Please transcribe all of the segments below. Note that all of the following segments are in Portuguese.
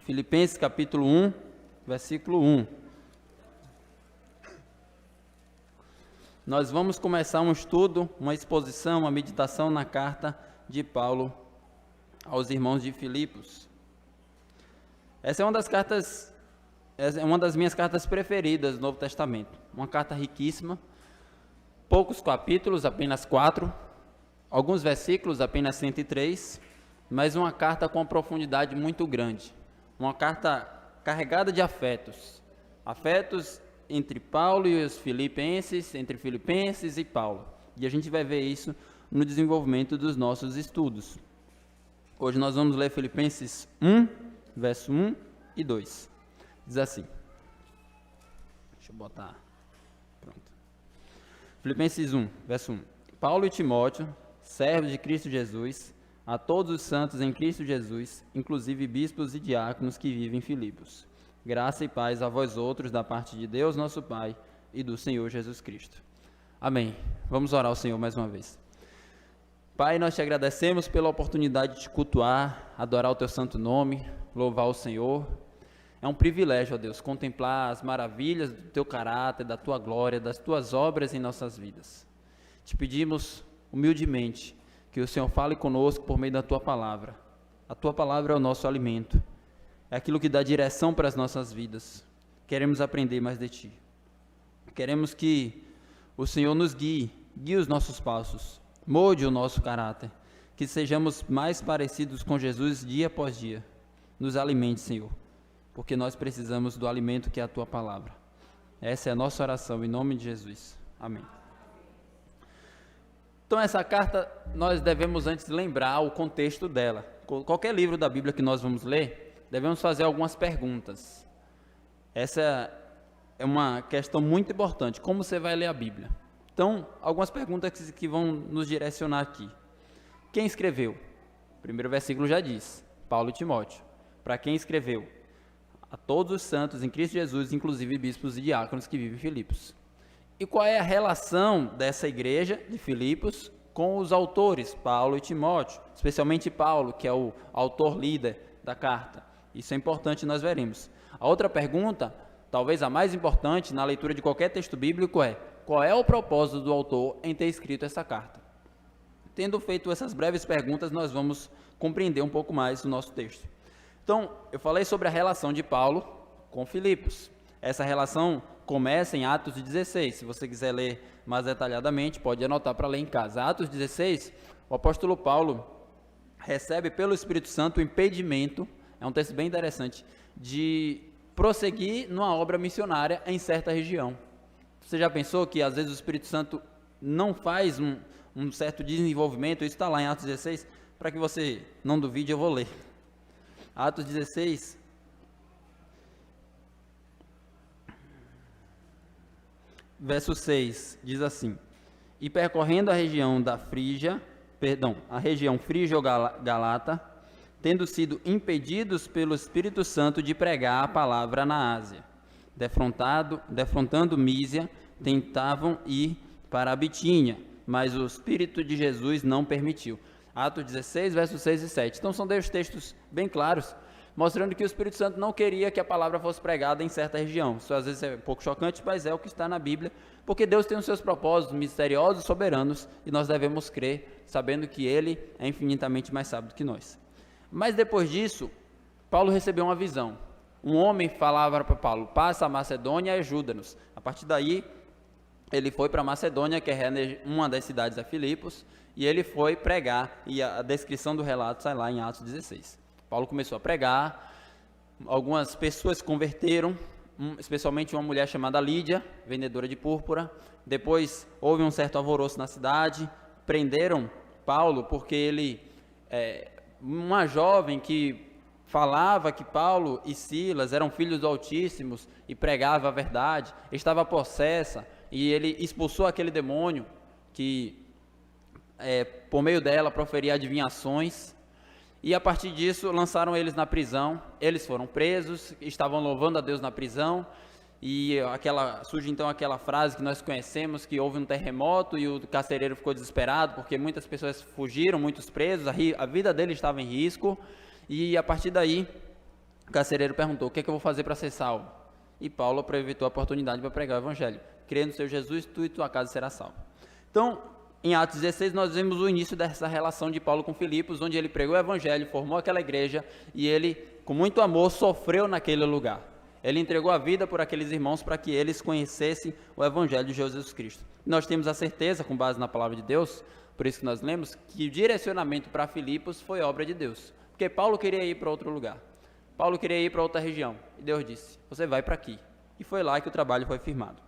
Filipenses capítulo 1, versículo 1. Nós vamos começar um estudo, uma exposição, uma meditação na carta de Paulo aos irmãos de Filipos. Essa é uma das minhas cartas preferidas do Novo Testamento. Uma carta riquíssima, poucos capítulos, apenas 4, alguns versículos, apenas 103, mas uma carta com uma profundidade muito grande. Uma carta carregada de afetos. Afetos entre Paulo e os filipenses, entre Filipenses e Paulo. E a gente vai ver isso no desenvolvimento dos nossos estudos. Hoje nós vamos ler Filipenses 1, verso 1 e 2. Diz assim. Deixa eu botar. Pronto. Filipenses 1, verso 1. Paulo e Timóteo, servos de Cristo Jesus, a todos os santos em Cristo Jesus, inclusive bispos e diáconos que vivem em Filipos. Graça e paz a vós outros da parte de Deus, nosso Pai, e do Senhor Jesus Cristo. Amém. Vamos orar ao Senhor mais uma vez. Pai, nós te agradecemos pela oportunidade de te cultuar, adorar o teu santo nome, louvar o Senhor. É um privilégio, ó Deus, contemplar as maravilhas do teu caráter, da tua glória, das tuas obras em nossas vidas. Te pedimos humildemente que o Senhor fale conosco por meio da tua palavra. A tua palavra é o nosso alimento. É aquilo que dá direção para as nossas vidas. Queremos aprender mais de Ti. Queremos que o Senhor nos guie os nossos passos, molde o nosso caráter, que sejamos mais parecidos com Jesus dia após dia. Nos alimente, Senhor, porque nós precisamos do alimento que é a Tua palavra. Essa é a nossa oração, em nome de Jesus. Amém. Então, essa carta, nós devemos antes lembrar o contexto dela. Qualquer livro da Bíblia que nós vamos ler, devemos fazer algumas perguntas. Essa é uma questão muito importante. Como você vai ler a Bíblia? Então, algumas perguntas que vão nos direcionar aqui. Quem escreveu? O primeiro versículo já diz, Paulo e Timóteo. Para quem escreveu? A todos os santos em Cristo Jesus, inclusive bispos e diáconos que vivem em Filipos. E qual é a relação dessa igreja de Filipos com os autores, Paulo e Timóteo? Especialmente Paulo, que é o autor líder da carta. Isso é importante, nós veremos. A outra pergunta, talvez a mais importante na leitura de qualquer texto bíblico é: qual é o propósito do autor em ter escrito essa carta? Tendo feito essas breves perguntas, nós vamos compreender um pouco mais o nosso texto. Então, eu falei sobre a relação de Paulo com Filipos. Essa relação começa em Atos 16. Se você quiser ler mais detalhadamente, pode anotar para ler em casa. Atos 16, o apóstolo Paulo recebe pelo Espírito Santo o impedimento, é um texto bem interessante, de prosseguir numa obra missionária em certa região. Você já pensou que às vezes o Espírito Santo não faz um certo desenvolvimento? Isso está lá em Atos 16, para que você não duvide, eu vou ler. Atos 16, verso 6, diz assim: E percorrendo a região frígio-galata, tendo sido impedidos pelo Espírito Santo de pregar a palavra na Ásia, defrontando Mísia, tentavam ir para a Bitínia, mas o Espírito de Jesus não permitiu. Atos 16, versos 6 e 7. Então são dois textos bem claros, mostrando que o Espírito Santo não queria que a palavra fosse pregada em certa região. Isso às vezes é um pouco chocante, mas é o que está na Bíblia, porque Deus tem os seus propósitos misteriosos, soberanos, e nós devemos crer, sabendo que Ele é infinitamente mais sábio do que nós. Mas depois disso, Paulo recebeu uma visão. Um homem falava para Paulo: passa a Macedônia e ajuda-nos. A partir daí, ele foi para Macedônia, que é uma das cidades da Filipos, e ele foi pregar, e a descrição do relato sai lá em Atos 16. Paulo começou a pregar, algumas pessoas se converteram, especialmente uma mulher chamada Lídia, vendedora de púrpura. Depois houve um certo alvoroço na cidade, prenderam Paulo porque ele, uma jovem que falava que Paulo e Silas eram filhos do Altíssimo e pregava a verdade, estava possessa, e ele expulsou aquele demônio que, por meio dela, proferia adivinhações. E a partir disso lançaram eles na prisão. Eles foram presos, estavam louvando a Deus na prisão, e surge então aquela frase que nós conhecemos, que houve um terremoto e o carcereiro ficou desesperado porque muitas pessoas fugiram, muitos presos, a vida dele estava em risco. E a partir daí o carcereiro perguntou: o que é que eu vou fazer para ser salvo? E Paulo aproveitou a oportunidade para pregar o evangelho. Crê no Senhor Jesus, tu e tua casa será salvo. Então, em Atos 16, nós vemos o início dessa relação de Paulo com Filipos, onde ele pregou o evangelho, formou aquela igreja e ele, com muito amor, sofreu naquele lugar. Ele entregou a vida por aqueles irmãos para que eles conhecessem o evangelho de Jesus Cristo. Nós temos a certeza, com base na palavra de Deus, por isso que nós lemos, que o direcionamento para Filipos foi obra de Deus. Porque Paulo queria ir para outro lugar. Paulo queria ir para outra região. E Deus disse: você vai para aqui. E foi lá que o trabalho foi firmado.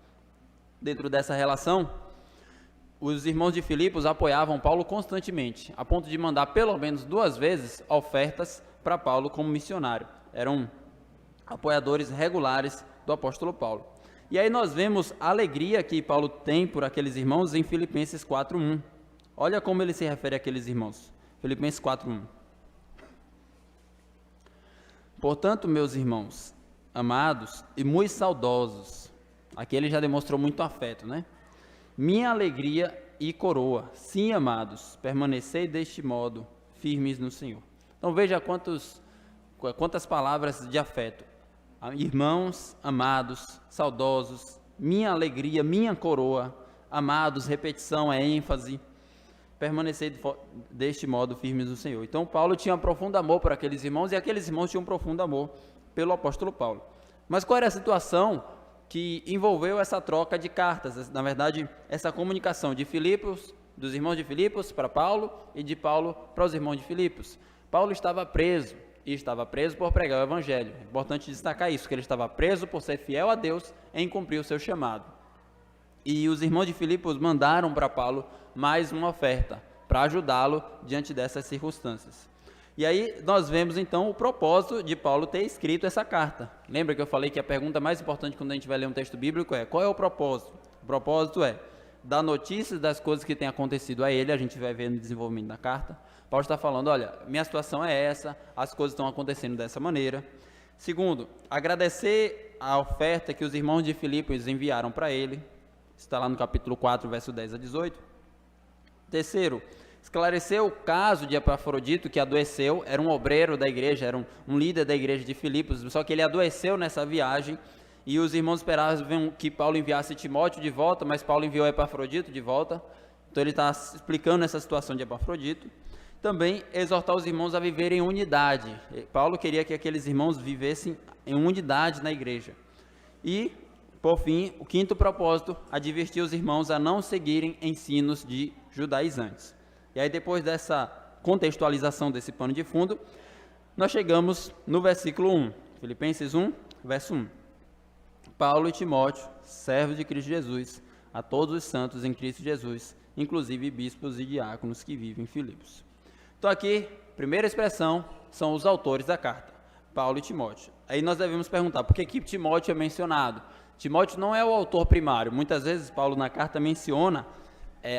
Dentro dessa relação, os irmãos de Filipos apoiavam Paulo constantemente, a ponto de mandar pelo menos 2 vezes ofertas para Paulo como missionário. Eram apoiadores regulares do apóstolo Paulo. E aí nós vemos a alegria que Paulo tem por aqueles irmãos em Filipenses 4:1. Olha como ele se refere àqueles irmãos. Filipenses 4:1. Portanto, meus irmãos, amados e muito saudosos, aqui ele já demonstrou muito afeto, né? Minha alegria e coroa, sim, amados, permanecei deste modo, firmes no Senhor. Então veja quantas palavras de afeto. Irmãos, amados, saudosos, minha alegria, minha coroa, amados, repetição, é ênfase, permanecei deste modo firmes no Senhor. Então Paulo tinha um profundo amor por aqueles irmãos e aqueles irmãos tinham um profundo amor pelo apóstolo Paulo. Mas qual era a situação que envolveu essa troca de cartas, na verdade, essa comunicação de Filipos, dos irmãos de Filipos para Paulo e de Paulo para os irmãos de Filipos? Paulo estava preso, e estava preso por pregar o evangelho. É importante destacar isso, que ele estava preso por ser fiel a Deus em cumprir o seu chamado. E os irmãos de Filipos mandaram para Paulo mais uma oferta, para ajudá-lo diante dessas circunstâncias. E aí nós vemos então o propósito de Paulo ter escrito essa carta. Lembra que eu falei que a pergunta mais importante quando a gente vai ler um texto bíblico é: qual é o propósito? O propósito é dar notícias das coisas que têm acontecido a ele, a gente vai ver no desenvolvimento da carta. Paulo está falando: olha, minha situação é essa, as coisas estão acontecendo dessa maneira. Segundo, agradecer a oferta que os irmãos de Filipos enviaram para ele, está lá no capítulo 4, verso 10 a 18. Terceiro, esclarecer o caso de Epafrodito, que adoeceu, era um obreiro da igreja, era um líder da igreja de Filipos, só que ele adoeceu nessa viagem, e os irmãos esperavam que Paulo enviasse Timóteo de volta, mas Paulo enviou Epafrodito de volta. Então ele está explicando essa situação de Epafrodito. Também exortar os irmãos a viverem em unidade. Paulo queria que aqueles irmãos vivessem em unidade na igreja. E, por fim, o quinto propósito, advertir os irmãos a não seguirem ensinos de judaizantes. E aí, depois dessa contextualização desse pano de fundo, nós chegamos no versículo 1, Filipenses 1, verso 1. Paulo e Timóteo, servos de Cristo Jesus, a todos os santos em Cristo Jesus, inclusive bispos e diáconos que vivem em Filipos. Então aqui, primeira expressão, são os autores da carta, Paulo e Timóteo. Aí nós devemos perguntar, por que Timóteo é mencionado? Timóteo não é o autor primário. Muitas vezes Paulo na carta menciona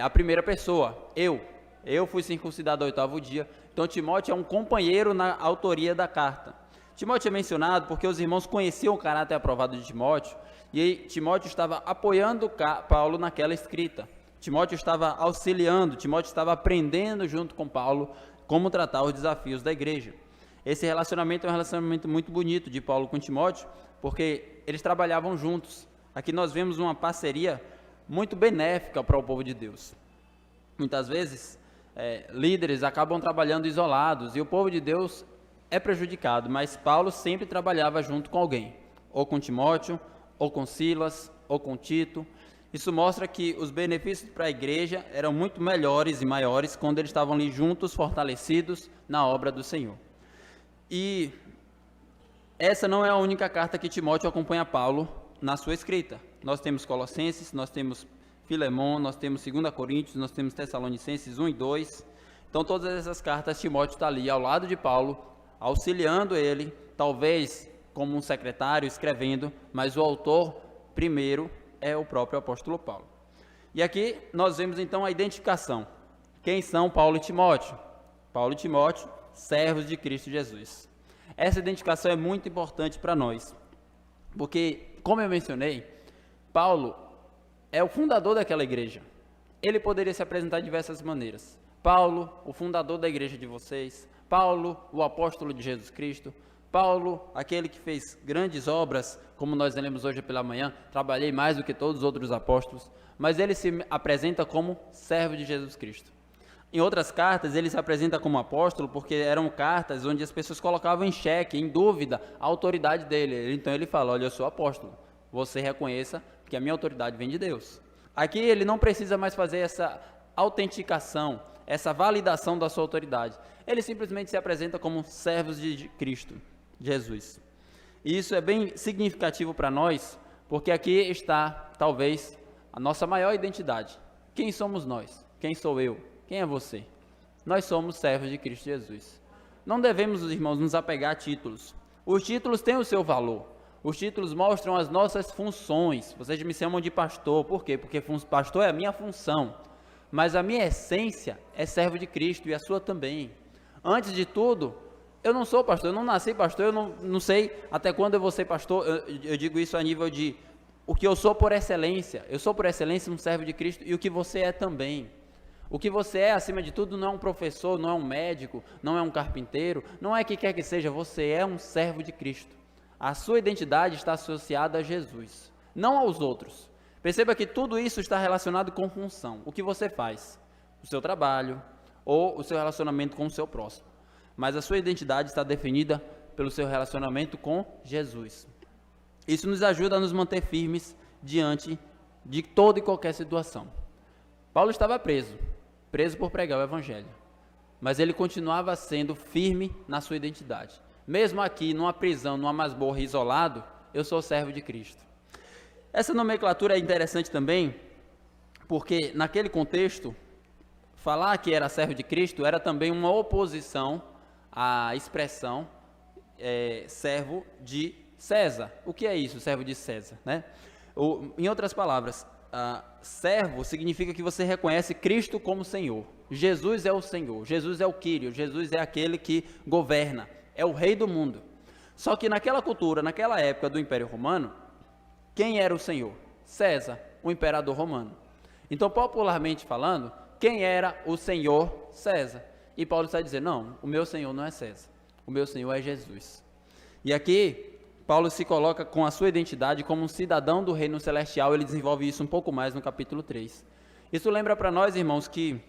a primeira pessoa, eu fui circuncidado ao 8º dia. Então Timóteo é um companheiro na autoria da carta. Timóteo é mencionado porque os irmãos conheciam o caráter aprovado de Timóteo, e aí Timóteo estava apoiando Paulo naquela escrita. Timóteo estava auxiliando, Timóteo estava aprendendo junto com Paulo como tratar os desafios da igreja. Esse relacionamento é um relacionamento muito bonito de Paulo com Timóteo, porque eles trabalhavam juntos. Aqui nós vemos uma parceria muito benéfica para o povo de Deus. Muitas vezes, líderes acabam trabalhando isolados e o povo de Deus é prejudicado, mas Paulo sempre trabalhava junto com alguém, ou com Timóteo, ou com Silas, ou com Tito. Isso mostra que os benefícios para a igreja eram muito melhores e maiores quando eles estavam ali juntos, fortalecidos na obra do Senhor. E essa não é a única carta que Timóteo acompanha Paulo na sua escrita. Nós temos Colossenses, nós temos Filemon, nós temos 2 Coríntios, nós temos Tessalonicenses 1 e 2. Então todas essas cartas Timóteo está ali ao lado de Paulo, auxiliando ele, talvez como um secretário escrevendo, mas o autor primeiro é o próprio apóstolo Paulo. E aqui nós vemos então a identificação. Quem são Paulo e Timóteo? Paulo e Timóteo, servos de Cristo Jesus. Essa identificação é muito importante para nós, porque, como eu mencionei, Paulo é o fundador daquela igreja. Ele poderia se apresentar de diversas maneiras. Paulo, o fundador da igreja de vocês. Paulo, o apóstolo de Jesus Cristo. Paulo, aquele que fez grandes obras, como nós lemos hoje pela manhã, trabalhei mais do que todos os outros apóstolos, mas ele se apresenta como servo de Jesus Cristo. Em outras cartas, ele se apresenta como apóstolo porque eram cartas onde as pessoas colocavam em xeque, em dúvida, a autoridade dele. Então ele fala, olha, eu sou apóstolo, você reconheça que a minha autoridade vem de Deus. Aqui ele não precisa mais fazer essa autenticação, essa validação da sua autoridade. Ele simplesmente se apresenta como servos de Cristo, Jesus. E isso é bem significativo para nós, porque aqui está, talvez, a nossa maior identidade. Quem somos nós? Quem sou eu? Quem é você? Nós somos servos de Cristo Jesus. Não devemos, irmãos, nos apegar a títulos. Os títulos têm o seu valor. Os títulos mostram as nossas funções. Vocês me chamam de pastor. Por quê? Porque pastor é a minha função. Mas a minha essência é servo de Cristo e a sua também. Antes de tudo, eu não sou pastor, eu não nasci pastor, eu não sei até quando eu vou ser pastor. Eu digo isso a nível de o que eu sou por excelência. Eu sou por excelência um servo de Cristo e o que você é também. O que você é, acima de tudo, não é um professor, não é um médico, não é um carpinteiro, não é que quer que seja, você é um servo de Cristo. A sua identidade está associada a Jesus, não aos outros. Perceba que tudo isso está relacionado com função. O que você faz, o seu trabalho ou o seu relacionamento com o seu próximo. Mas a sua identidade está definida pelo seu relacionamento com Jesus. Isso nos ajuda a nos manter firmes diante de toda e qualquer situação. Paulo estava preso por pregar o evangelho, mas ele continuava sendo firme na sua identidade. Mesmo aqui, numa prisão, numa masmorra, isolado, eu sou servo de Cristo. Essa nomenclatura é interessante também, porque naquele contexto, falar que era servo de Cristo era também uma oposição à expressão servo de César. O que é isso, servo de César, né? Em outras palavras, servo significa que você reconhece Cristo como Senhor. Jesus é o Senhor, Jesus é o Quírios, Jesus é aquele que governa, é o rei do mundo. Só que naquela cultura, naquela época do Império Romano, quem era o Senhor? César, o imperador romano. Então, popularmente falando, quem era o Senhor? César. E Paulo está dizendo, não, o meu Senhor não é César, o meu Senhor é Jesus. E aqui, Paulo se coloca com a sua identidade como um cidadão do reino celestial, ele desenvolve isso um pouco mais no capítulo 3. Isso lembra para nós, irmãos, que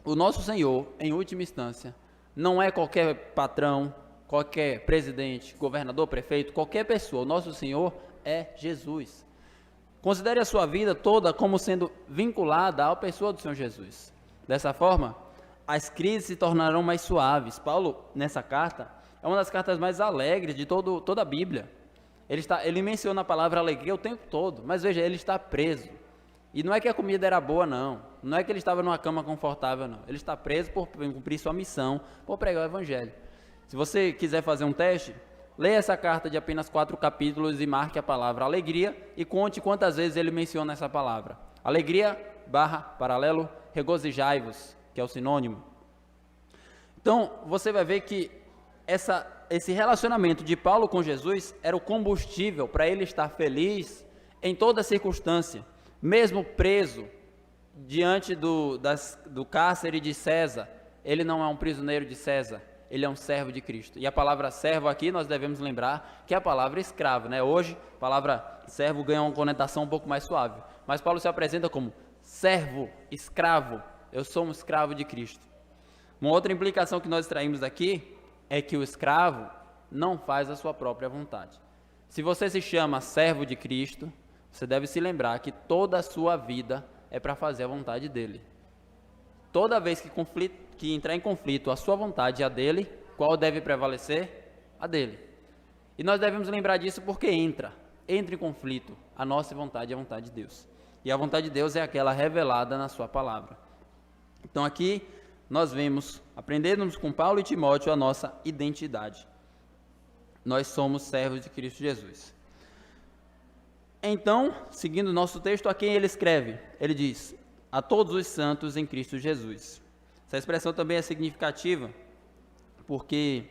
o nosso Senhor, em última instância, não é qualquer patrão, qualquer presidente, governador, prefeito, qualquer pessoa. O nosso Senhor é Jesus. Considere a sua vida toda como sendo vinculada à pessoa do Senhor Jesus. Dessa forma, as crises se tornarão mais suaves. Paulo, nessa carta, é uma das cartas mais alegres de toda a Bíblia. Ele menciona a palavra alegria o tempo todo, mas veja, ele está preso. E não é que a comida era boa, não. Não é que ele estava numa cama confortável, não. Ele está preso por cumprir sua missão, por pregar o Evangelho. Se você quiser fazer um teste, leia essa carta de apenas 4 capítulos e marque a palavra alegria e conte quantas vezes ele menciona essa palavra. Alegria, paralelo, regozijai-vos, que é o sinônimo. Então, você vai ver que esse relacionamento de Paulo com Jesus era o combustível para ele estar feliz em toda circunstância, mesmo preso diante do cárcere de César. Ele não é um prisioneiro de César, ele é um servo de Cristo. E a palavra servo aqui nós devemos lembrar que é a palavra escravo, né? Hoje a palavra servo ganha uma conotação um pouco mais suave, mas Paulo se apresenta como servo, escravo. Eu sou um escravo de Cristo. Uma outra implicação que nós extraímos aqui é que o escravo não faz a sua própria vontade. Se você se chama servo de Cristo, você deve se lembrar que toda a sua vida é para fazer a vontade dele. Toda vez que entrar em conflito a sua vontade e a dele, qual deve prevalecer? A dele. E nós devemos lembrar disso porque entra em conflito a nossa vontade e a vontade de Deus. E a vontade de Deus é aquela revelada na sua palavra. Então aqui nós aprendemos com Paulo e Timóteo a nossa identidade. Nós somos servos de Cristo Jesus. Então, seguindo o nosso texto, a quem ele escreve? Ele diz, a todos os santos em Cristo Jesus. Essa expressão também é significativa, porque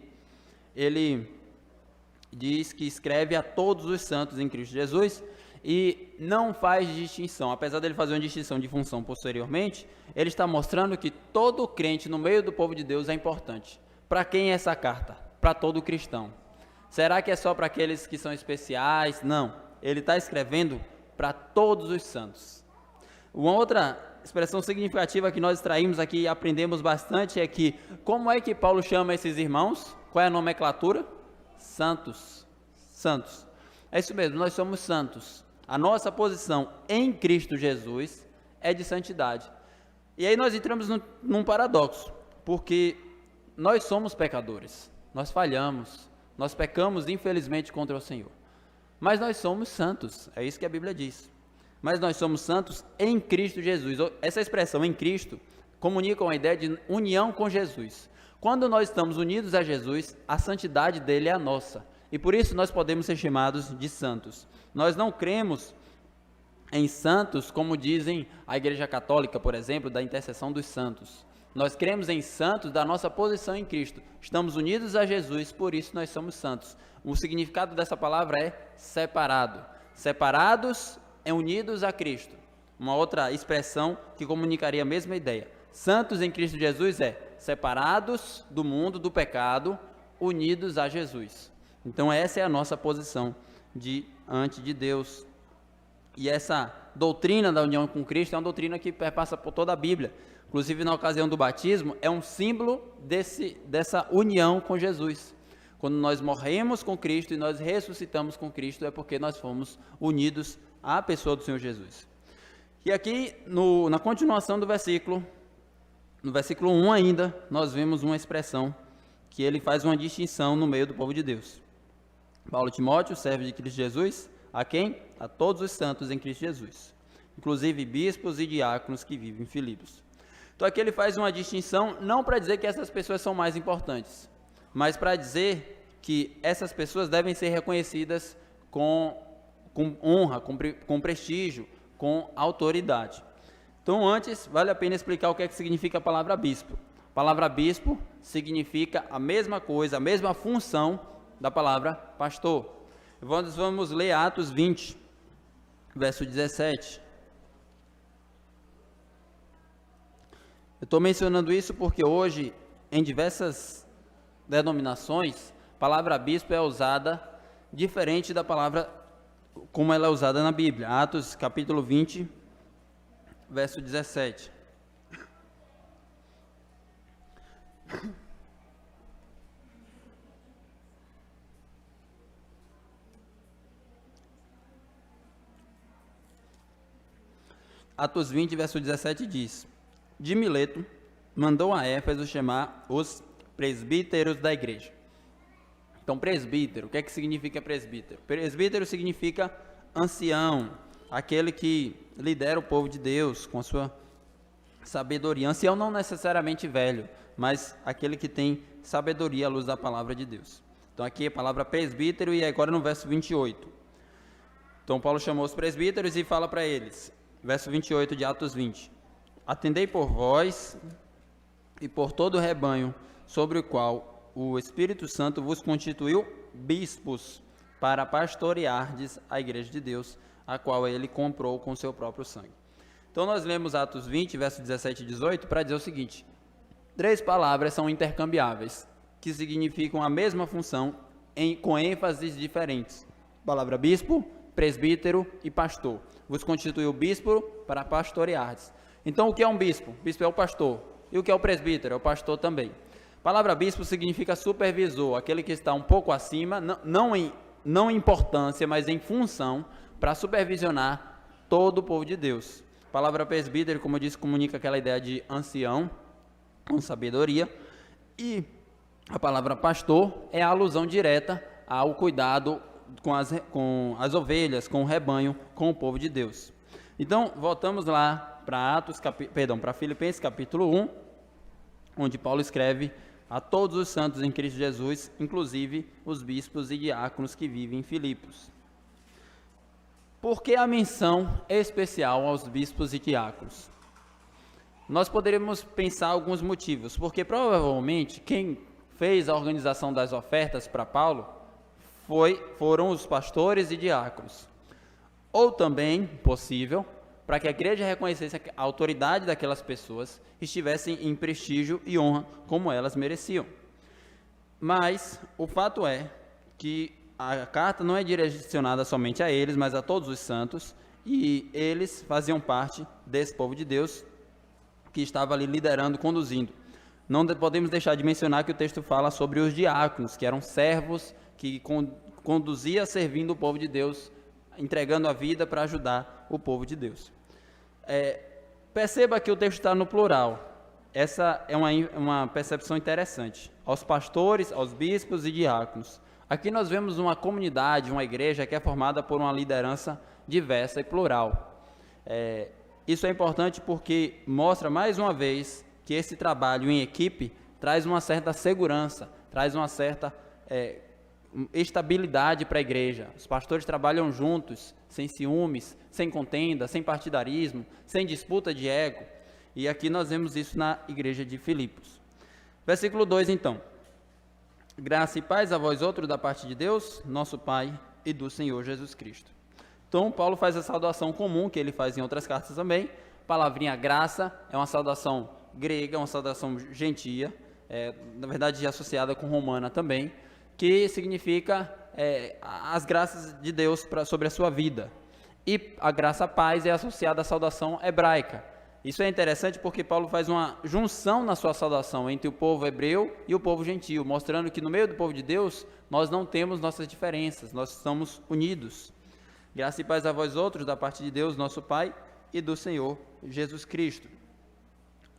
ele diz que escreve a todos os santos em Cristo Jesus e não faz distinção. Apesar dele fazer uma distinção de função posteriormente, ele está mostrando que todo crente no meio do povo de Deus é importante. Para quem é essa carta? Para todo cristão. Será que é só para aqueles que são especiais? Não, ele está escrevendo para todos os santos. Uma outra expressão significativa que nós extraímos aqui e aprendemos bastante é que, como é que Paulo chama esses irmãos? Qual é a nomenclatura? Santos. Santos. É isso mesmo, nós somos santos. A nossa posição em Cristo Jesus é de santidade. E aí nós entramos num paradoxo, porque nós somos pecadores, nós falhamos, nós pecamos infelizmente contra o Senhor. Mas nós somos santos, é isso que a Bíblia diz. Mas nós somos santos em Cristo Jesus. Essa expressão em Cristo comunica uma ideia de união com Jesus. Quando nós estamos unidos a Jesus, a santidade dele é a nossa. E por isso nós podemos ser chamados de santos. Nós não cremos em santos como dizem a Igreja Católica, por exemplo, da intercessão dos santos. Nós cremos em santos da nossa posição em Cristo. Estamos unidos a Jesus, por isso nós somos santos. O significado dessa palavra é separado. Separados e unidos a Cristo. Uma outra expressão que comunicaria a mesma ideia. Santos em Cristo Jesus é separados do mundo, do pecado, unidos a Jesus. Então essa é a nossa posição diante de Deus. E essa doutrina da união com Cristo é uma doutrina que perpassa por toda a Bíblia. Inclusive na ocasião do batismo, é um símbolo dessa união com Jesus. Quando nós morremos com Cristo e nós ressuscitamos com Cristo, é porque nós fomos unidos à pessoa do Senhor Jesus. E aqui, na continuação do versículo, no versículo 1 ainda, nós vemos uma expressão que ele faz uma distinção no meio do povo de Deus. Paulo Timóteo, servo de Cristo Jesus, a quem? A todos os santos em Cristo Jesus, inclusive bispos e diáconos que vivem em Filipos. Então aqui ele faz uma distinção, não para dizer que essas pessoas são mais importantes, mas para dizer que essas pessoas devem ser reconhecidas com honra, com prestígio, com autoridade. Então antes, vale a pena explicar o que é que significa a palavra bispo. A palavra bispo significa a mesma coisa, a mesma função da palavra pastor. Vamos ler Atos 20, verso 17. Eu estou mencionando isso porque hoje, em diversas denominações, a palavra bispo é usada diferente da palavra como ela é usada na Bíblia. Atos capítulo 20, verso 17. Atos 20, verso 17 diz: de Mileto mandou a Éfeso chamar os presbíteros da igreja. Então, presbítero, o que é que significa presbítero? Presbítero significa ancião, aquele que lidera o povo de Deus com a sua sabedoria. Ancião não necessariamente velho, mas aquele que tem sabedoria à luz da palavra de Deus. Então, aqui a palavra presbítero e agora no verso 28. Então, Paulo chamou os presbíteros e fala para eles, verso 28 de Atos 20. Atendei por vós e por todo o rebanho sobre o qual o Espírito Santo vos constituiu bispos para pastoreardes a igreja de Deus, a qual ele comprou com seu próprio sangue. Então nós lemos Atos 20, verso 17 e 18 para dizer o seguinte: três palavras são intercambiáveis, que significam a mesma função com ênfases diferentes. Palavra bispo, presbítero e pastor. Vos constituiu bispo para pastoreardes. Então, o que é um bispo? Bispo é o pastor. E o que é o presbítero? É o pastor também. A palavra bispo significa supervisor, aquele que está um pouco acima, não em importância, mas em função, para supervisionar todo o povo de Deus. A palavra presbítero, como eu disse, comunica aquela ideia de ancião, com sabedoria. E a palavra pastor é a alusão direta ao cuidado com as ovelhas, com o rebanho, com o povo de Deus. Então, voltamos lá para Filipenses capítulo 1, onde Paulo escreve a todos os santos em Cristo Jesus, inclusive os bispos e diáconos que vivem em Filipos. Por que a menção especial aos bispos e diáconos? Nós poderíamos pensar alguns motivos, porque provavelmente quem fez a organização das ofertas para Paulo foram os pastores e diáconos. Ou também, possível, para que a igreja reconhecesse a autoridade daquelas pessoas, estivessem em prestígio e honra como elas mereciam. Mas o fato é que a carta não é direcionada somente a eles, mas a todos os santos, e eles faziam parte desse povo de Deus que estava ali liderando, conduzindo. Não podemos deixar de mencionar que o texto fala sobre os diáconos, que eram servos que conduzia servindo o povo de Deus, entregando a vida para ajudar o povo de Deus. Perceba que o texto está no plural. Essa é uma percepção interessante. Aos pastores, aos bispos e diáconos. Aqui nós vemos uma comunidade, uma igreja que é formada por uma liderança diversa e plural. Isso é importante porque mostra mais uma vez que esse trabalho em equipe traz uma certa segurança, traz uma certa estabilidade para a igreja. Os pastores trabalham juntos, sem ciúmes, sem contenda, sem partidarismo, sem disputa de ego. E aqui nós vemos isso na igreja de Filipos. Versículo 2 então. Graça e paz a vós outros da parte de Deus, nosso Pai e do Senhor Jesus Cristo. Então, Paulo faz a saudação comum, que ele faz em outras cartas também. Palavrinha graça é uma saudação grega, uma saudação gentia, na verdade associada com romana também, que significa as graças de Deus sobre a sua vida. E a graça paz é associada à saudação hebraica. Isso é interessante porque Paulo faz uma junção na sua saudação entre o povo hebreu e o povo gentio, mostrando que no meio do povo de Deus nós não temos nossas diferenças, nós estamos unidos. Graça e paz a vós outros da parte de Deus, nosso Pai, e do Senhor Jesus Cristo.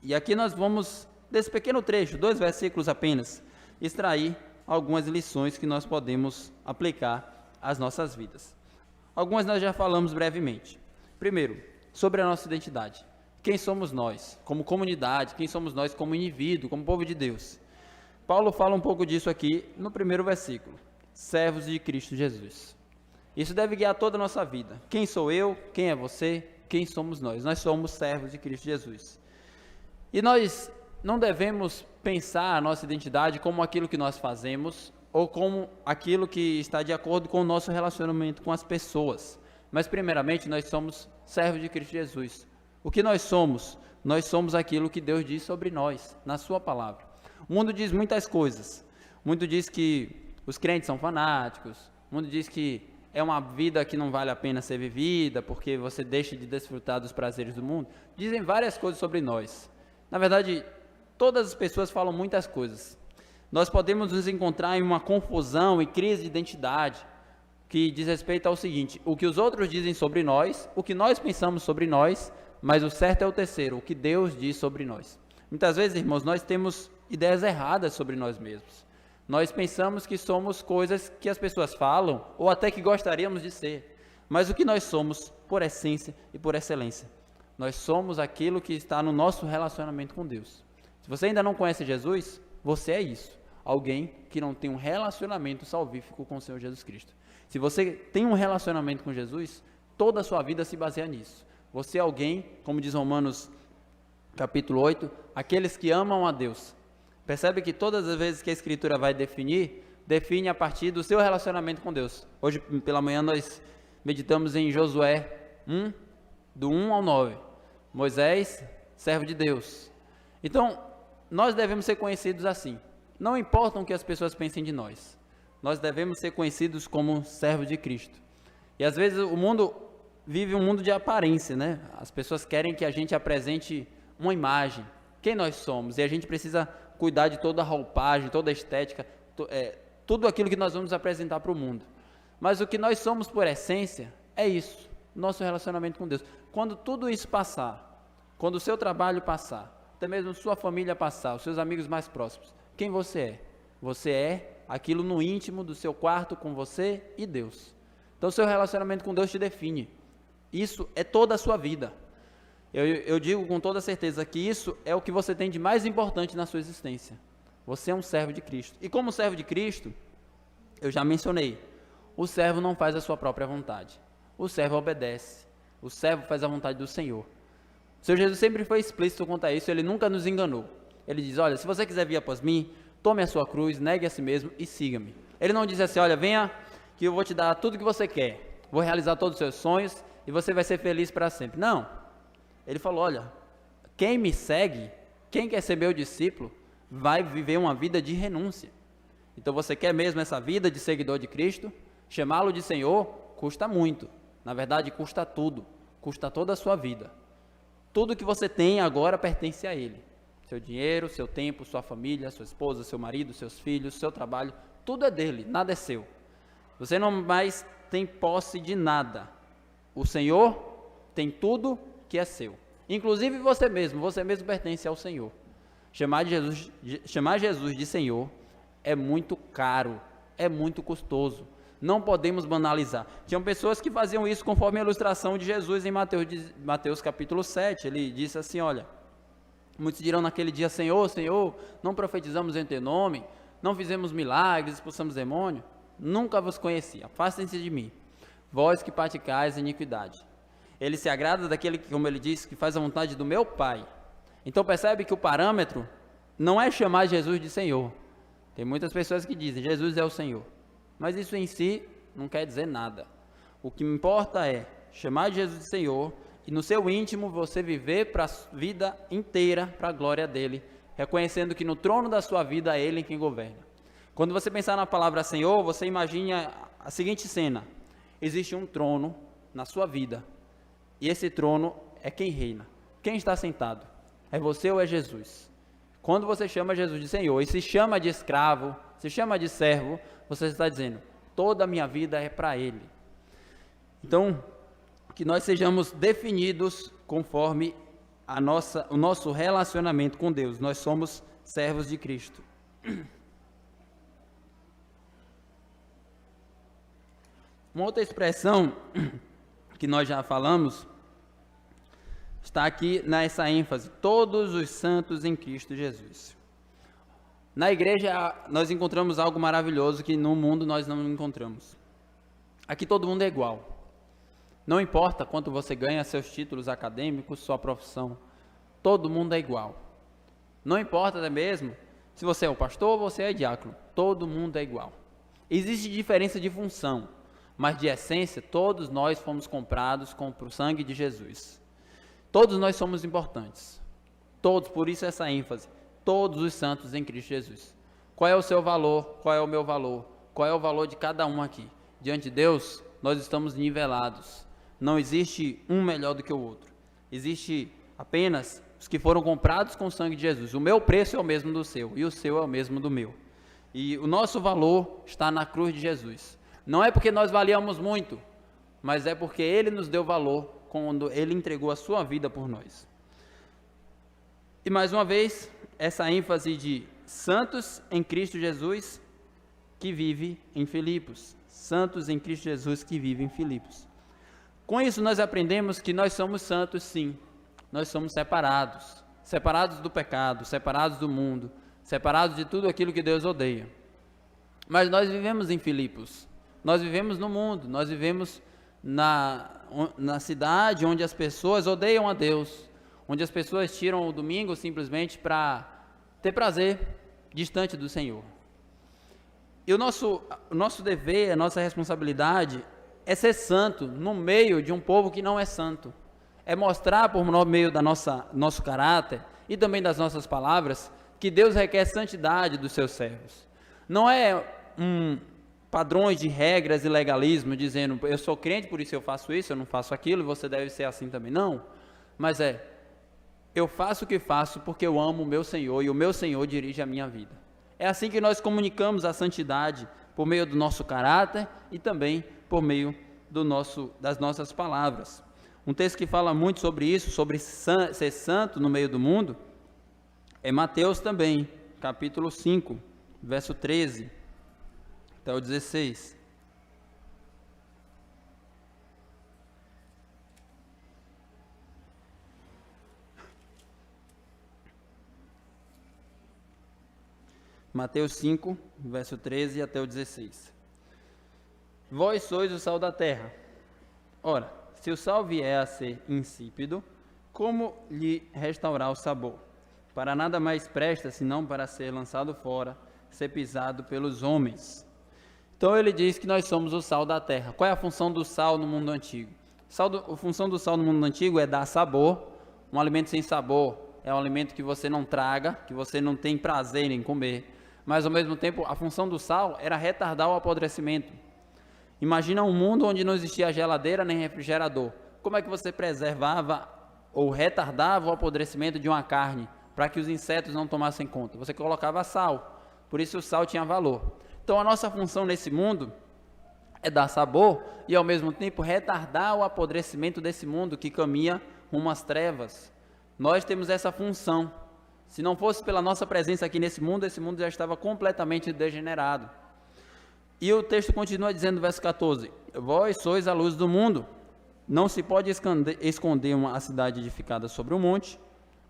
E aqui nós vamos, desse pequeno trecho, 2 versículos apenas, extrair algumas lições que nós podemos aplicar às nossas vidas. Algumas nós já falamos brevemente. Primeiro, sobre a nossa identidade. Quem somos nós como comunidade, quem somos nós como indivíduo, como povo de Deus. Paulo fala um pouco disso aqui no primeiro versículo. Servos de Cristo Jesus. Isso deve guiar toda a nossa vida. Quem sou eu? Quem é você? Quem somos nós? Nós somos servos de Cristo Jesus. E nós não devemos pensar a nossa identidade como aquilo que nós fazemos ou como aquilo que está de acordo com o nosso relacionamento com as pessoas. Mas primeiramente nós somos servos de Cristo Jesus. O que nós somos? Nós somos aquilo que Deus diz sobre nós, na sua palavra. O mundo diz muitas coisas. O mundo diz que os crentes são fanáticos. O mundo diz que é uma vida que não vale a pena ser vivida, porque você deixa de desfrutar dos prazeres do mundo. Dizem várias coisas sobre nós. Na verdade, todas as pessoas falam muitas coisas. Nós podemos nos encontrar em uma confusão e crise de identidade, que diz respeito ao seguinte: o que os outros dizem sobre nós, o que nós pensamos sobre nós, mas o certo é o terceiro, o que Deus diz sobre nós. Muitas vezes, irmãos, nós temos ideias erradas sobre nós mesmos. Nós pensamos que somos coisas que as pessoas falam, ou até que gostaríamos de ser. Mas o que nós somos, por essência e por excelência? Nós somos aquilo que está no nosso relacionamento com Deus. Se você ainda não conhece Jesus, você é isso. Alguém que não tem um relacionamento salvífico com o Senhor Jesus Cristo. Se você tem um relacionamento com Jesus, toda a sua vida se baseia nisso. Você é alguém, como diz Romanos capítulo 8, aqueles que amam a Deus. Percebe que todas as vezes que a Escritura vai definir, define a partir do seu relacionamento com Deus. Hoje pela manhã nós meditamos em Josué 1, do 1 ao 9. Moisés, servo de Deus. Então, nós devemos ser conhecidos assim. Não importa o que as pessoas pensem de nós. Nós devemos ser conhecidos como servos de Cristo. E às vezes o mundo vive um mundo de aparência, né? As pessoas querem que a gente apresente uma imagem, quem nós somos, e a gente precisa cuidar de toda a roupagem, toda a estética, tudo aquilo que nós vamos apresentar para o mundo. Mas o que nós somos por essência é isso, nosso relacionamento com Deus. Quando tudo isso passar, quando o seu trabalho passar, até mesmo sua família passar, os seus amigos mais próximos, quem você é? Você é aquilo no íntimo do seu quarto com você e Deus. Então, o seu relacionamento com Deus te define. Isso é toda a sua vida. Eu digo com toda certeza que isso é o que você tem de mais importante na sua existência. Você é um servo de Cristo. E como servo de Cristo, eu já mencionei, o servo não faz a sua própria vontade. O servo obedece. O servo faz a vontade do Senhor. O Senhor Jesus sempre foi explícito quanto a isso, ele nunca nos enganou. Ele diz, olha, se você quiser vir após mim, tome a sua cruz, negue a si mesmo e siga-me. Ele não diz assim, olha, venha que eu vou te dar tudo que você quer. Vou realizar todos os seus sonhos e você vai ser feliz para sempre. Não. Ele falou, olha, quem me segue, quem quer ser meu discípulo, vai viver uma vida de renúncia. Então você quer mesmo essa vida de seguidor de Cristo? Chamá-lo de Senhor custa muito. Na verdade, custa tudo. Custa toda a sua vida. Tudo que você tem agora pertence a Ele. Seu dinheiro, seu tempo, sua família, sua esposa, seu marido, seus filhos, seu trabalho, tudo é dele, nada é seu. Você não mais tem posse de nada. O Senhor tem tudo que é seu. Inclusive você mesmo pertence ao Senhor. Chamar Jesus de Senhor é muito caro, é muito custoso. Não podemos banalizar. Tinham pessoas que faziam isso conforme a ilustração de Jesus em Mateus capítulo 7. Ele disse assim, olha, muitos dirão naquele dia, Senhor, Senhor, não profetizamos em teu nome, não fizemos milagres, expulsamos demônio. Nunca vos conheci, afastem-se de mim, vós que praticais iniquidade. Ele se agrada daquele que, como ele disse, que faz a vontade do meu Pai. Então percebe que o parâmetro não é chamar Jesus de Senhor. Tem muitas pessoas que dizem, Jesus é o Senhor. Mas isso em si não quer dizer nada. O que importa é chamar Jesus de Senhor e no seu íntimo você viver para a vida inteira para a glória dele, reconhecendo que no trono da sua vida é ele quem governa. Quando você pensar na palavra Senhor, você imagina a seguinte cena: existe um trono na sua vida e esse trono é quem reina. Quem está sentado? É você ou é Jesus? Quando você chama Jesus de Senhor e se chama de escravo, se chama de servo, você está dizendo, toda a minha vida é para Ele. Então, que nós sejamos definidos conforme o nosso relacionamento com Deus. Nós somos servos de Cristo. Uma outra expressão que nós já falamos está aqui nessa ênfase, todos os santos em Cristo Jesus. Na igreja nós encontramos algo maravilhoso que no mundo nós não encontramos. Aqui todo mundo é igual. Não importa quanto você ganha, seus títulos acadêmicos, sua profissão, todo mundo é igual. Não importa até mesmo se você é o pastor ou você é diácono, todo mundo é igual. Existe diferença de função, mas de essência todos nós fomos comprados com o sangue de Jesus. Todos nós somos importantes. Todos, por isso essa ênfase. Todos os santos em Cristo Jesus. Qual é o seu valor? Qual é o meu valor? Qual é o valor de cada um aqui? Diante de Deus, nós estamos nivelados. Não existe um melhor do que o outro. Existe apenas os que foram comprados com o sangue de Jesus. O meu preço é o mesmo do seu e o seu é o mesmo do meu. E o nosso valor está na cruz de Jesus. Não é porque nós valíamos muito, mas é porque Ele nos deu valor quando Ele entregou a sua vida por nós. E mais uma vez, essa ênfase de santos em Cristo Jesus que vive em Filipos. Santos em Cristo Jesus que vive em Filipos. Com isso nós aprendemos que nós somos santos sim. Nós somos separados. Separados do pecado, separados do mundo, separados de tudo aquilo que Deus odeia. Mas nós vivemos em Filipos. Nós vivemos no mundo, nós vivemos na cidade onde as pessoas odeiam a Deus, onde as pessoas tiram o domingo simplesmente para ter prazer distante do Senhor. E o nosso dever, a nossa responsabilidade é ser santo no meio de um povo que não é santo. É mostrar por meio da nosso caráter e também das nossas palavras que Deus requer santidade dos seus servos. Não é padrões de regras e legalismo, dizendo, eu sou crente, por isso eu faço isso, eu não faço aquilo, e você deve ser assim também. Não, mas eu faço o que faço porque eu amo o meu Senhor, e o meu Senhor dirige a minha vida. É assim que nós comunicamos a santidade, por meio do nosso caráter, e também por meio das nossas palavras. Um texto que fala muito sobre isso, sobre ser santo no meio do mundo, é Mateus também, capítulo 5, verso 13. Até o 16. Mateus 5, verso 13 até o 16. Vós sois o sal da terra. Ora, se o sal vier a ser insípido, como lhe restaurar o sabor? Para nada mais presta, senão para ser lançado fora, ser pisado pelos homens. Então ele diz que nós somos o sal da terra. Qual é a função do sal no mundo antigo? A função do sal no mundo antigo é dar sabor. Um alimento sem sabor é um alimento que você não traga, que você não tem prazer em comer. mas ao mesmo tempo a função do sal era retardar o apodrecimento. Imagina um mundo onde não existia geladeira nem refrigerador. Como é que você preservava ou retardava o apodrecimento de uma carne para que os insetos não tomassem conta? Você colocava sal, por isso o sal tinha valor. Então a nossa função nesse mundo é dar sabor e ao mesmo tempo retardar o apodrecimento desse mundo que caminha rumo às trevas. Nós temos essa função. Se não fosse pela nossa presença aqui nesse mundo, esse mundo já estava completamente degenerado. E o texto continua dizendo, verso 14: vós sois a luz do mundo. Não se pode esconder uma cidade edificada sobre um monte,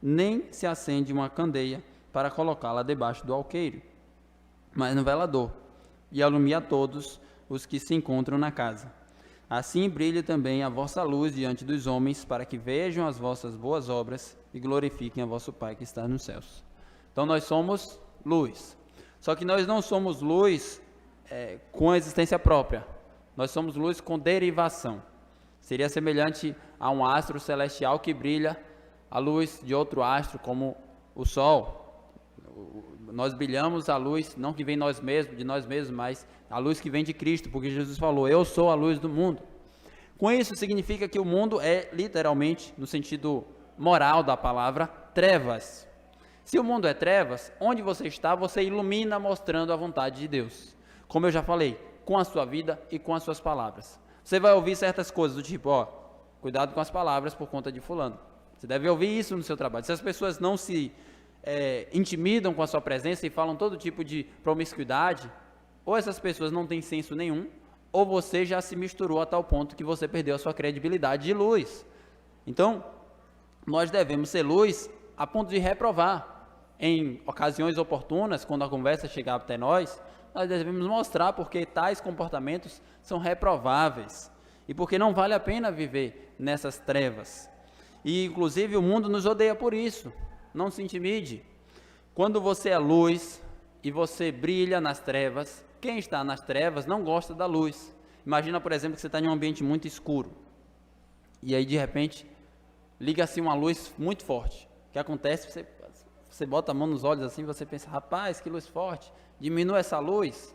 nem se acende uma candeia para colocá-la debaixo do alqueire, mas no velador, e alumia a todos os que se encontram na casa. Assim brilhe também a vossa luz diante dos homens, para que vejam as vossas boas obras e glorifiquem a vosso Pai que está nos céus. Então nós somos luz. Só que nós não somos luz com existência própria. Nós somos luz com derivação. Seria semelhante a um astro celestial que brilha a luz de outro astro, como o Sol. Nós brilhamos a luz, não que vem de nós mesmos, mas a luz que vem de Cristo, porque Jesus falou, eu sou a luz do mundo. Com isso, significa que o mundo é, literalmente, no sentido moral da palavra, trevas. Se o mundo é trevas, onde você está, você ilumina mostrando a vontade de Deus. Como eu já falei, com a sua vida e com as suas palavras. Você vai ouvir certas coisas do tipo, cuidado com as palavras por conta de fulano. Você deve ouvir isso no seu trabalho. Se as pessoas não se intimidam com a sua presença e falam todo tipo de promiscuidade, ou essas pessoas não têm senso nenhum, ou você já se misturou a tal ponto que você perdeu a sua credibilidade de luz. Então, nós devemos ser luz a ponto de reprovar. Em ocasiões oportunas, quando a conversa chegar até nós devemos mostrar porque tais comportamentos são reprováveis e porque não vale a pena viver nessas trevas. E, inclusive, o mundo nos odeia por isso. Não se intimide. Quando você é luz e você brilha nas trevas, quem está nas trevas não gosta da luz. Imagina, por exemplo, que você está em um ambiente muito escuro e aí, de repente, liga-se uma luz muito forte. O que acontece? Você bota a mão nos olhos assim, você pensa, rapaz, que luz forte, diminui essa luz.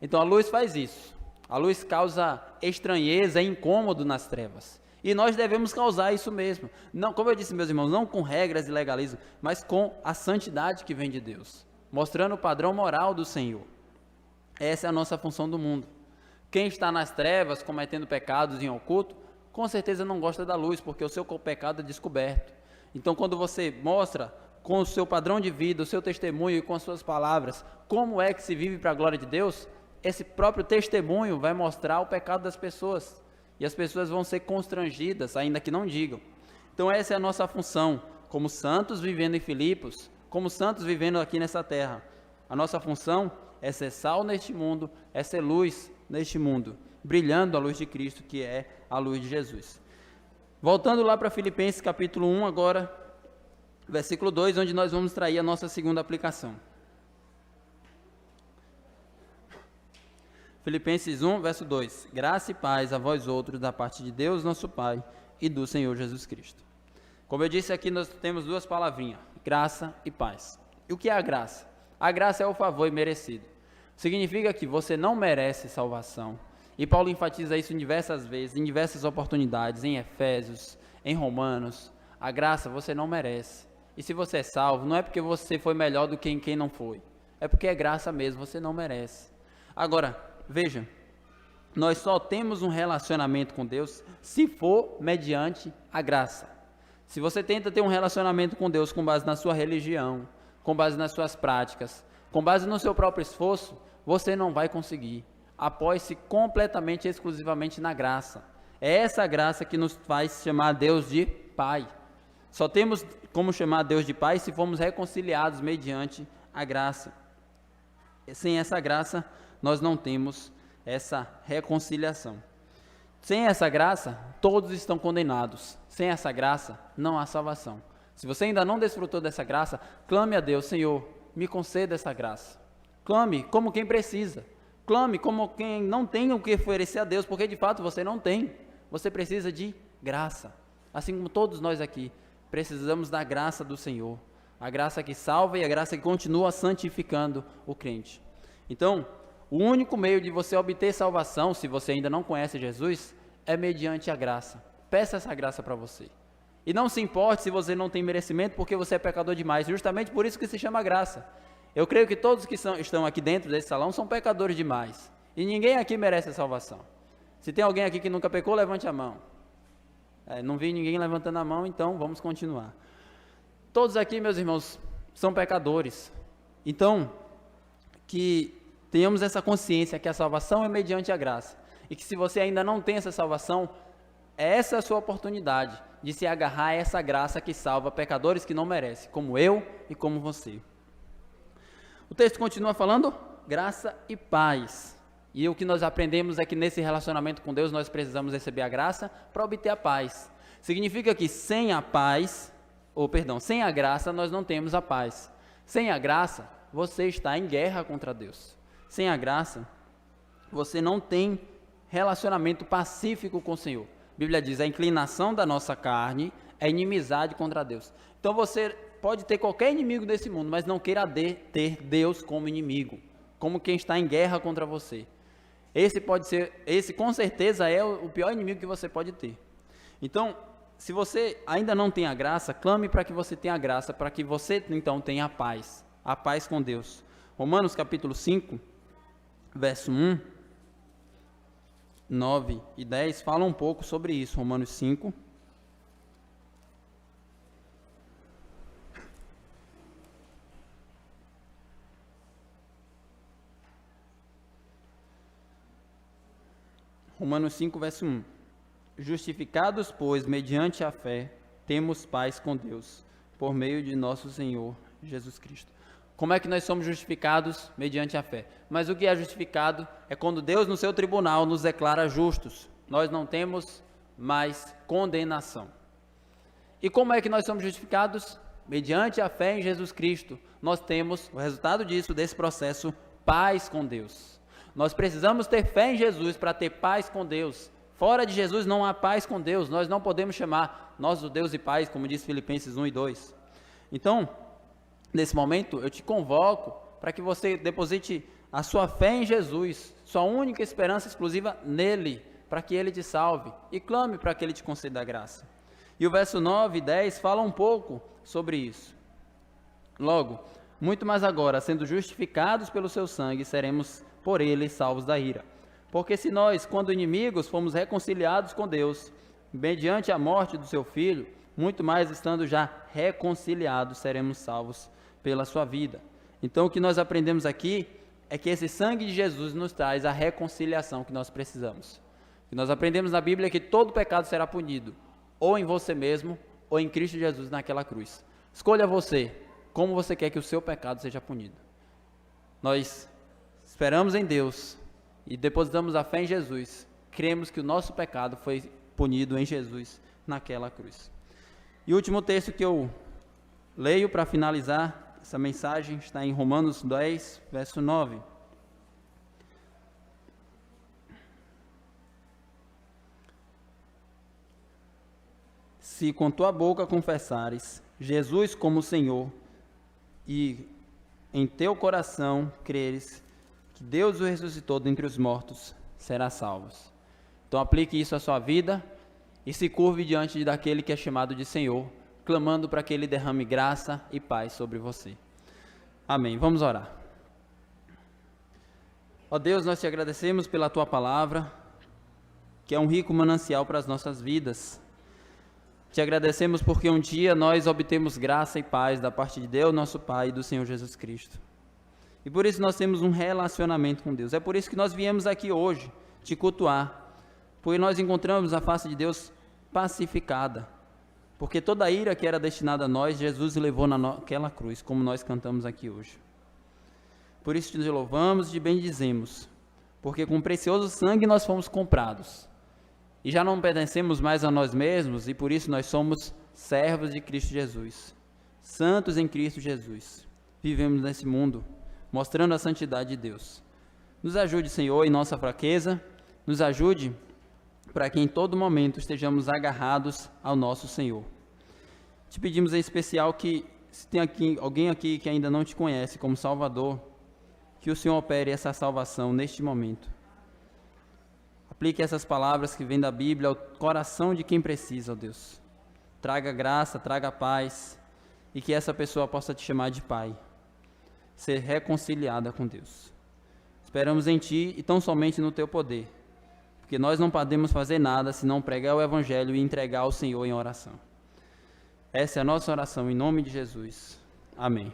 Então a luz faz isso, a luz causa estranheza e incômodo nas trevas, e nós devemos causar isso mesmo, não, como eu disse, meus irmãos, não com regras e legalismo, mas com a santidade que vem de Deus, mostrando o padrão moral do Senhor. Essa é a nossa função do mundo. Quem está nas trevas, cometendo pecados em oculto, com certeza não gosta da luz, porque o seu pecado é descoberto. Então quando você mostra com o seu padrão de vida, o seu testemunho e com as suas palavras, como é que se vive para a glória de Deus, esse próprio testemunho vai mostrar o pecado das pessoas, e as pessoas vão ser constrangidas, ainda que não digam. Então essa é a nossa função, como santos vivendo em Filipos, como santos vivendo aqui nessa terra. A nossa função é ser sal neste mundo, é ser luz neste mundo, brilhando a luz de Cristo, que é a luz de Jesus. Voltando lá para Filipenses capítulo 1 agora, versículo 2, onde nós vamos trair a nossa segunda aplicação. Filipenses 1, verso 2. Graça e paz a vós outros da parte de Deus, nosso Pai, e do Senhor Jesus Cristo. Como eu disse aqui, nós temos duas palavrinhas, graça e paz. E o que é a graça? A graça é o favor imerecido. Significa que você não merece salvação. E Paulo enfatiza isso em diversas vezes, em diversas oportunidades, em Efésios, em Romanos. A graça você não merece. E se você é salvo, não é porque você foi melhor do que quem não foi. É porque é graça mesmo, você não merece. Agora, veja, nós só temos um relacionamento com Deus se for mediante a graça. Se você tenta ter um relacionamento com Deus com base na sua religião, com base nas suas práticas, com base no seu próprio esforço, você não vai conseguir. Apoie-se completamente e exclusivamente na graça. É essa graça que nos faz chamar Deus de Pai. Só temos como chamar Deus de Pai se formos reconciliados mediante a graça. Sem essa graça, nós não temos essa reconciliação. Sem essa graça, todos estão condenados. Sem essa graça, não há salvação. Se você ainda não desfrutou dessa graça, clame a Deus, Senhor, me conceda essa graça. Clame como quem precisa. Clame como quem não tem o que oferecer a Deus, porque de fato você não tem. Você precisa de graça. Assim como todos nós aqui precisamos da graça do Senhor. A graça que salva e a graça que continua santificando o crente. Então, o único meio de você obter salvação, se você ainda não conhece Jesus, é mediante a graça. Peça essa graça para você. E não se importe se você não tem merecimento, porque você é pecador demais. Justamente por isso que se chama graça. Eu creio que todos que estão aqui dentro desse salão são pecadores demais. E ninguém aqui merece a salvação. Se tem alguém aqui que nunca pecou, levante a mão. Não vi ninguém levantando a mão, então vamos continuar. Todos aqui, meus irmãos, são pecadores. Então, que tenhamos essa consciência que a salvação é mediante a graça. E que se você ainda não tem essa salvação, essa é a sua oportunidade de se agarrar a essa graça que salva pecadores que não merecem, como eu e como você. O texto continua falando graça e paz. E o que nós aprendemos é que nesse relacionamento com Deus nós precisamos receber a graça para obter a paz. Significa que sem a graça nós não temos a paz. Sem a graça, você está em guerra contra Deus. Sem a graça, você não tem relacionamento pacífico com o Senhor. A Bíblia diz, a inclinação da nossa carne é inimizade contra Deus. Então você pode ter qualquer inimigo desse mundo, mas não queira ter Deus como inimigo, como quem está em guerra contra você. Esse com certeza é o pior inimigo que você pode ter. Então, se você ainda não tem a graça, clame para que você tenha a graça, para que você então tenha a paz com Deus. Romanos capítulo 5, verso 1, 9 e 10 fala um pouco sobre isso. Romanos 5. Romanos 5, verso 1. Justificados, pois, mediante a fé, temos paz com Deus, por meio de nosso Senhor Jesus Cristo. Como é que nós somos justificados? Mediante a fé. Mas o que é justificado é quando Deus, no seu tribunal, nos declara justos. Nós não temos mais condenação. E como é que nós somos justificados? Mediante a fé em Jesus Cristo. Nós temos, o resultado disso, desse processo, paz com Deus. Nós precisamos ter fé em Jesus para ter paz com Deus. Fora de Jesus não há paz com Deus. Nós não podemos chamar nosso Deus e Pai, como diz Filipenses 1 e 2. Então, nesse momento, eu te convoco para que você deposite a sua fé em Jesus, sua única esperança exclusiva nele, para que ele te salve, e clame para que ele te conceda a graça. E o verso 9 e 10 fala um pouco sobre isso. Logo, muito mais agora, sendo justificados pelo seu sangue, seremos por ele salvos da ira. Porque se nós, quando inimigos, fomos reconciliados com Deus, mediante a morte do seu Filho, muito mais estando já reconciliados, seremos salvos pela sua vida. Então o que nós aprendemos aqui é que esse sangue de Jesus nos traz a reconciliação que nós precisamos. O que nós aprendemos na Bíblia é que todo pecado será punido, ou em você mesmo, ou em Cristo Jesus naquela cruz. Escolha você, como você quer que o seu pecado seja punido. Nós esperamos em Deus e depositamos a fé em Jesus. Cremos que o nosso pecado foi punido em Jesus naquela cruz. E o último texto que eu leio para finalizar essa mensagem está em Romanos 10, verso 9. Se com tua boca confessares Jesus como Senhor e em teu coração creres que Deus o ressuscitou dentre os mortos, serás salvo. Então aplique isso à sua vida e se curve diante daquele que é chamado de Senhor, clamando para que Ele derrame graça e paz sobre você. Amém. Vamos orar. Ó Deus, nós te agradecemos pela Tua palavra, que é um rico manancial para as nossas vidas. Te agradecemos porque um dia nós obtemos graça e paz da parte de Deus, nosso Pai, e do Senhor Jesus Cristo. E por isso nós temos um relacionamento com Deus. É por isso que nós viemos aqui hoje te cultuar, porque nós encontramos a face de Deus pacificada. Porque toda a ira que era destinada a nós, Jesus levou naquela cruz, como nós cantamos aqui hoje. Por isso te louvamos e te bendizemos, porque com precioso sangue nós fomos comprados. E já não pertencemos mais a nós mesmos, e por isso nós somos servos de Cristo Jesus, santos em Cristo Jesus. Vivemos nesse mundo, mostrando a santidade de Deus. Nos ajude, Senhor, em nossa fraqueza, nos ajude para que em todo momento estejamos agarrados ao nosso Senhor. Te pedimos em especial que se tem alguém aqui que ainda não te conhece como Salvador, que o Senhor opere essa salvação neste momento. Aplique essas palavras que vêm da Bíblia ao coração de quem precisa, ó Deus. Traga graça, traga paz, e que essa pessoa possa te chamar de Pai, ser reconciliada com Deus. Esperamos em Ti e tão somente no Teu poder, porque nós não podemos fazer nada senão pregar o Evangelho e entregar ao Senhor em oração. Essa é a nossa oração, em nome de Jesus. Amém.